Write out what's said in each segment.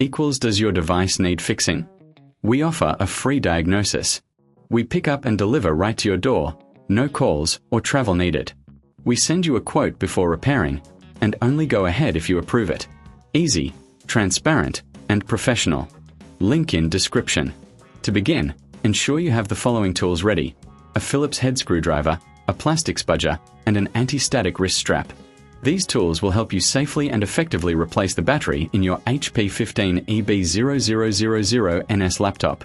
equals does your device need fixing? We offer a free diagnosis. We pick up and deliver right to your door, no calls or travel needed. We send you a quote before repairing, and only go ahead if you approve it. Easy, transparent, and professional. Link in description. To begin, ensure you have the following tools ready: a Phillips head screwdriver, a plastic spudger, and an anti-static wrist strap. These tools will help you safely and effectively replace the battery in your HP 15eb0000ns laptop.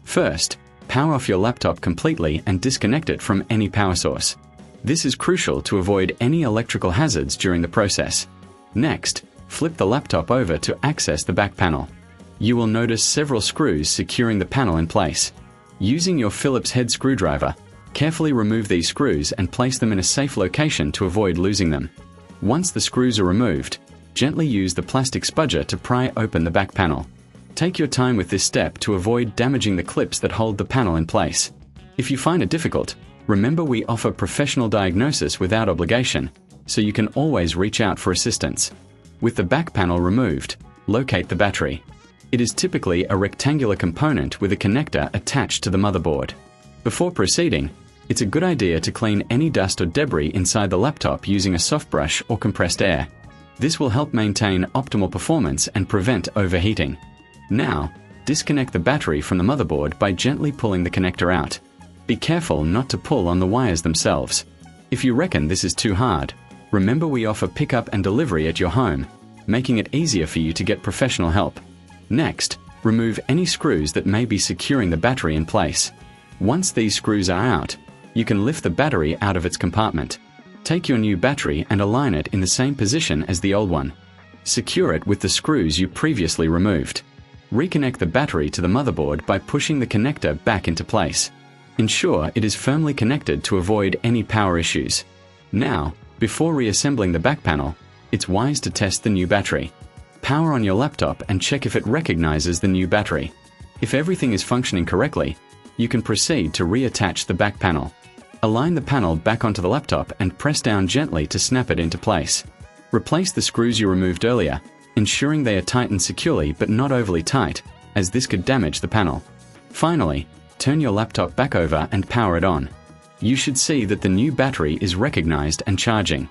First, power off your laptop completely and disconnect it from any power source. This is crucial to avoid any electrical hazards during the process. Next, flip the laptop over to access the back panel. You will notice several screws securing the panel in place. Using your Phillips head screwdriver, carefully remove these screws and place them in a safe location to avoid losing them. Once the screws are removed, gently use the plastic spudger to pry open the back panel. Take your time with this step to avoid damaging the clips that hold the panel in place. If you find it difficult, remember we offer professional diagnosis without obligation, so you can always reach out for assistance. With the back panel removed, locate the battery. It is typically a rectangular component with a connector attached to the motherboard. Before proceeding, it's a good idea to clean any dust or debris inside the laptop using a soft brush or compressed air. This will help maintain optimal performance and prevent overheating. Now, disconnect the battery from the motherboard by gently pulling the connector out. Be careful not to pull on the wires themselves. If you reckon this is too hard, remember we offer pickup and delivery at your home, making it easier for you to get professional help. Next, remove any screws that may be securing the battery in place. Once these screws are out, you can lift the battery out of its compartment. Take your new battery and align it in the same position as the old one. Secure it with the screws you previously removed. Reconnect the battery to the motherboard by pushing the connector back into place. Ensure it is firmly connected to avoid any power issues. Now, before reassembling the back panel, it's wise to test the new battery. Power on your laptop and check if it recognizes the new battery. If everything is functioning correctly, you can proceed to reattach the back panel. Align the panel back onto the laptop and press down gently to snap it into place. Replace the screws you removed earlier, ensuring they are tightened securely but not overly tight, as this could damage the panel. Finally, turn your laptop back over and power it on. You should see that the new battery is recognized and charging.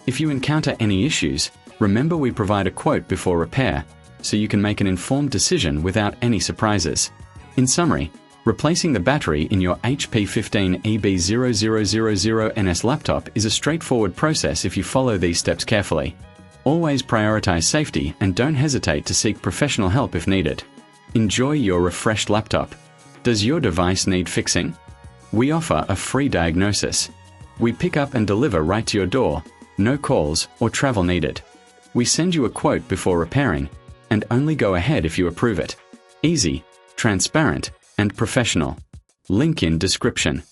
If you encounter any issues, remember we provide a quote before repair, so you can make an informed decision without any surprises. In summary, replacing the battery in your HP 15eb0000ns laptop is a straightforward process if you follow these steps carefully. Always prioritize safety and don't hesitate to seek professional help if needed. Enjoy your refreshed laptop. Does your device need fixing? We offer a free diagnosis. We pick up and deliver right to your door, no calls or travel needed. We send you a quote before repairing, and only go ahead if you approve it. Easy, transparent, and professional. Link in description.